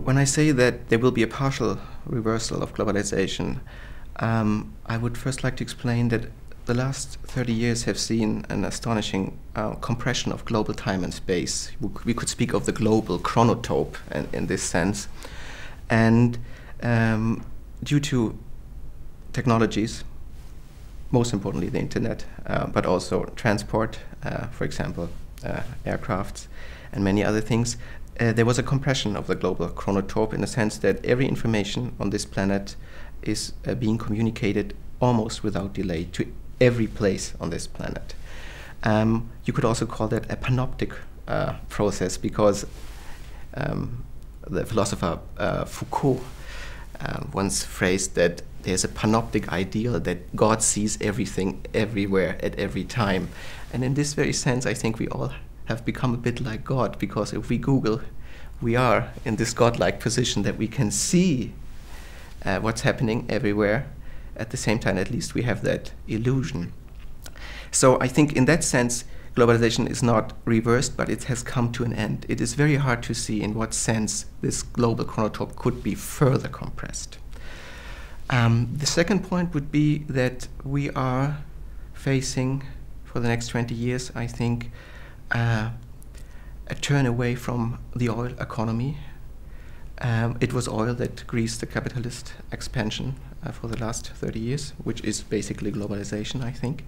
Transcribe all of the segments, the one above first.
when I say that there will be a partial reversal of globalization, I would first like to explain that the last 30 years have seen an astonishing compression of global time and space. We could speak of the global chronotope in this sense. And due to technologies, most importantly the internet, but also transport, for example, aircrafts and many other things, there was a compression of the global chronotope in the sense that every information on this planet is being communicated almost without delay to every place on this planet. You could also call that a panoptic process, because the philosopher Foucault once phrased that there's a panoptic ideal that God sees everything everywhere at every time. And in this very sense, I think we all have become a bit like God, because if we Google, we are in this godlike position that we can see what's happening everywhere. At the same time, at least we have that illusion. So I think in that sense, globalization is not reversed, but it has come to an end. It is very hard to see in what sense this global chronotope could be further compressed. The second point would be that we are facing, for the next 20 years, I think, a turn away from the oil economy. It was oil that greased the capitalist expansion for the last 30 years, which is basically globalization, I think.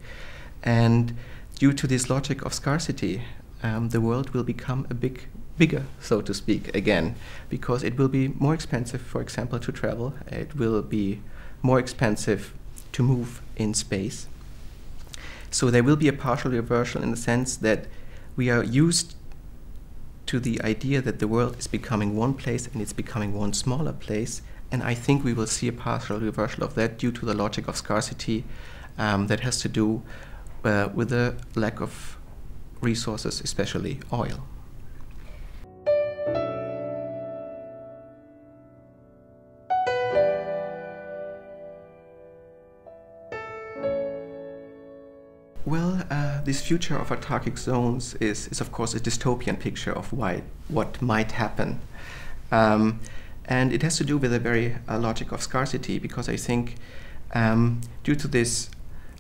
And due to this logic of scarcity, the world will become a bigger, so to speak, again, because it will be more expensive, for example, to travel. It will be more expensive to move in space. So there will be a partial reversal in the sense that we are used to the idea that the world is becoming one place and it's becoming one smaller place. And I think we will see a partial reversal of that due to the logic of scarcity that has to do with the lack of resources, especially oil. Well, this future of autarkic zones is of course a dystopian picture of what might happen. And it has to do with a very logic of scarcity, because I think due to this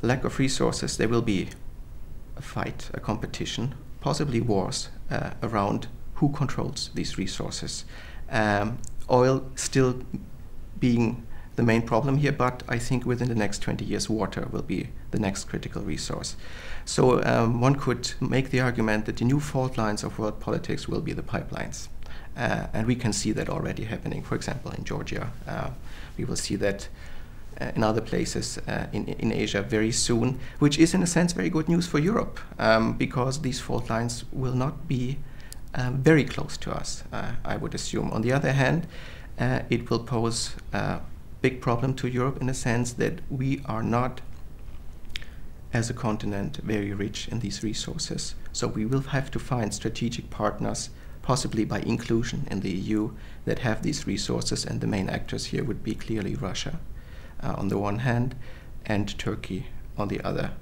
lack of resources, there will be a fight, a competition, possibly wars around who controls these resources. Oil still being the main problem here, but I think within the next 20 years, water will be the next critical resource. So one could make the argument that the new fault lines of world politics will be the pipelines. And we can see that already happening, for example, in Georgia. We will see that in other places in Asia very soon, which is in a sense very good news for Europe, because these fault lines will not be very close to us, I would assume. On the other hand, it will pose a big problem to Europe in the sense that we are not, as a continent, very rich in these resources. So we will have to find strategic partners, possibly by inclusion in the EU, that have these resources, and the main actors here would be clearly Russia on the one hand and Turkey on the other.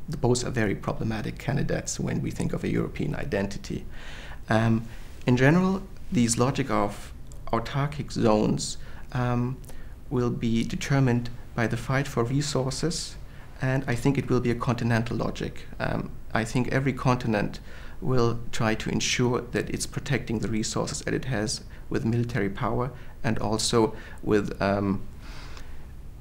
Both are very problematic candidates when we think of a European identity. In general, these logic of autarkic zones will be determined by the fight for resources, and I think it will be a continental logic. I think every continent will try to ensure that it's protecting the resources that it has with military power, and also with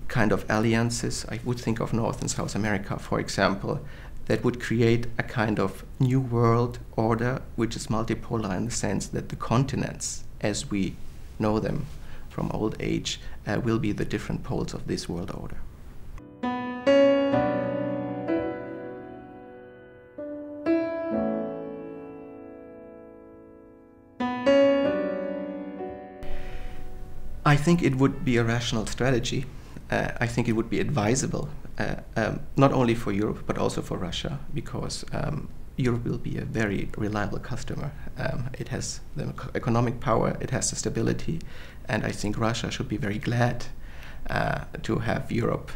kind of alliances. I would think of North and South America, for example, that would create a kind of new world order which is multipolar in the sense that the continents, as we know them from old age, will be the different poles of this world order. I think it would be a rational strategy. I think it would be advisable, not only for Europe, but also for Russia, because Europe will be a very reliable customer. It has the economic power, it has the stability, and I think Russia should be very glad to have Europe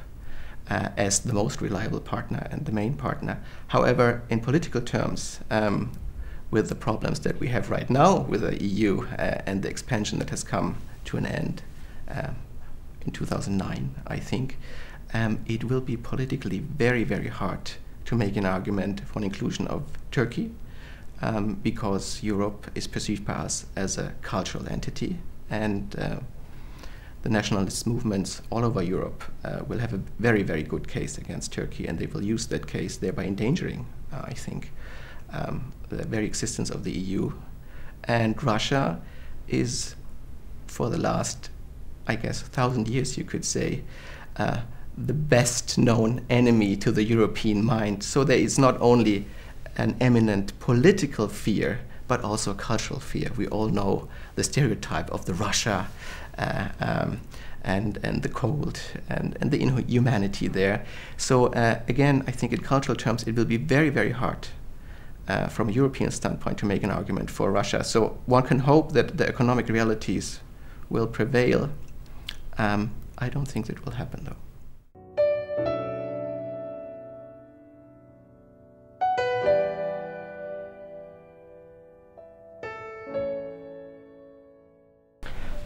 as the most reliable partner and the main partner. However, in political terms, with the problems that we have right now with the EU and the expansion that has come to an end in 2009, I think, it will be politically very, very hard to make an argument for an inclusion of Turkey, because Europe is perceived by us as a cultural entity, and the nationalist movements all over Europe will have a very, very good case against Turkey, and they will use that case, thereby endangering, I think, the very existence of the EU. And Russia is, for the last, I guess, 1,000 years, you could say, the best known enemy to the European mind. So there is not only an eminent political fear, but also a cultural fear. We all know the stereotype of the Russia and the cold and the inhumanity there. So again, I think in cultural terms, it will be very, very hard from a European standpoint to make an argument for Russia. So one can hope that the economic realities will prevail. I don't think that will happen, though.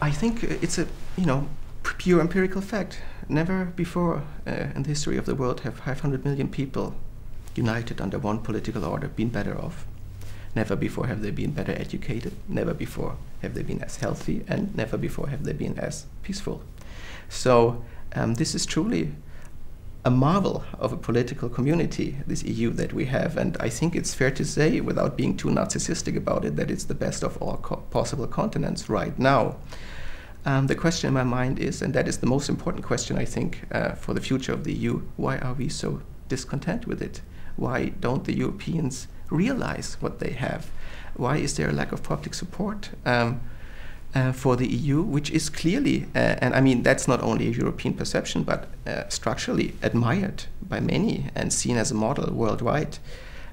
I think it's a, pure empirical fact. Never before in the history of the world have 500 million people united under one political order been better off. Never before have they been better educated. Never before have they been as healthy, and never before have they been as peaceful. So this is truly a marvel of a political community, this EU that we have, and I think it's fair to say, without being too narcissistic about it, that it's the best of all possible continents right now. The question in my mind is, and that is the most important question, I think, for the future of the EU, why are we so discontent with it? Why don't the Europeans realize what they have? Why is there a lack of public support for the EU, which is clearly, and I mean, that's not only a European perception, but structurally admired by many and seen as a model worldwide.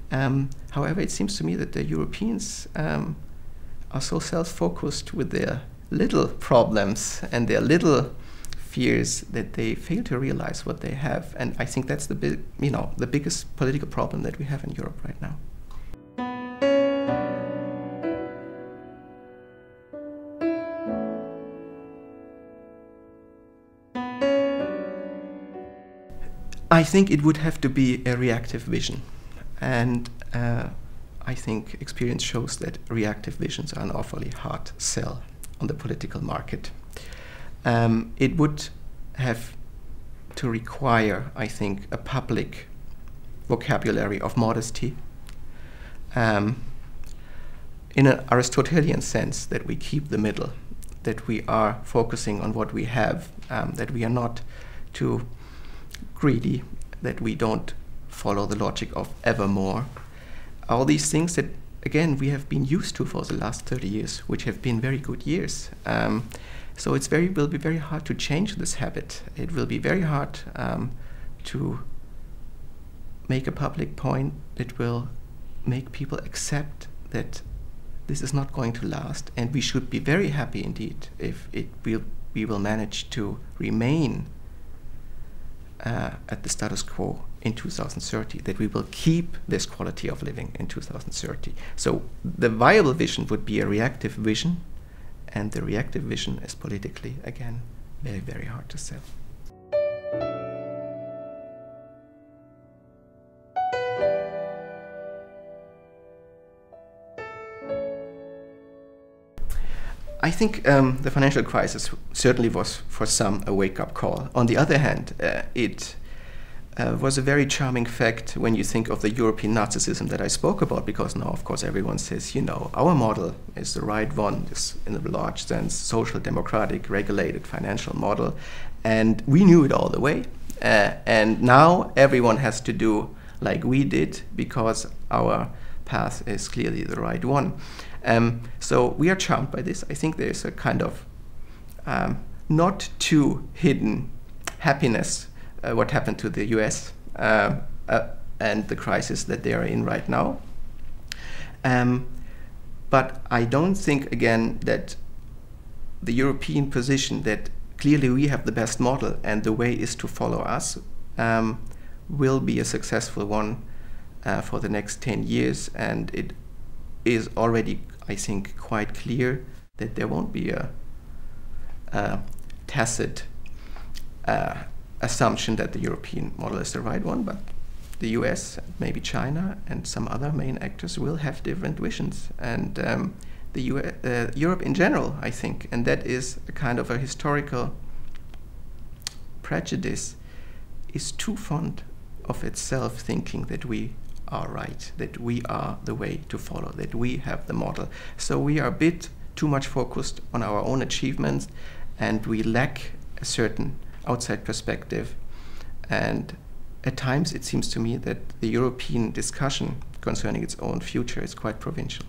However, it seems to me that the Europeans are so self-focused with their little problems and their little fears that they fail to realize what they have. And I think that's the biggest political problem that we have in Europe right now. I think it would have to be a reactive vision, and I think experience shows that reactive visions are an awfully hard sell on the political market. It would have to require, I think, a public vocabulary of modesty, in an Aristotelian sense, that we keep the middle, that we are focusing on what we have, that we are not too greedy, that we don't follow the logic of evermore. All these things that, again, we have been used to for the last 30 years, which have been very good years. So it will be very hard to change this habit. It will be very hard to make a public point that will make people accept that this is not going to last, and we should be very happy indeed if we will manage to remain at the status quo in 2030, that we will keep this quality of living in 2030. So the viable vision would be a reactive vision, and the reactive vision is politically, again, very, very hard to sell. I think the financial crisis certainly was for some a wake-up call. On the other hand, it was a very charming fact when you think of the European narcissism that I spoke about, because now, of course, everyone says, our model is the right one, this, in a large sense, social, democratic, regulated financial model, and we knew it all the way. And now everyone has to do like we did, because our path is clearly the right one. So we are charmed by this. I think there's a kind of not too hidden happiness what happened to the US and the crisis that they are in right now. But I don't think, again, that the European position that clearly we have the best model and the way is to follow us will be a successful one for the next 10 years. And it is already, I think, quite clear that there won't be a tacit assumption that the European model is the right one, but the US, maybe China, and some other main actors will have different visions. And Europe in general, I think, and that is a kind of a historical prejudice, is too fond of itself thinking that we are right, that we are the way to follow, that we have the model. So we are a bit too much focused on our own achievements, and we lack a certain outside perspective. And at times it seems to me that the European discussion concerning its own future is quite provincial.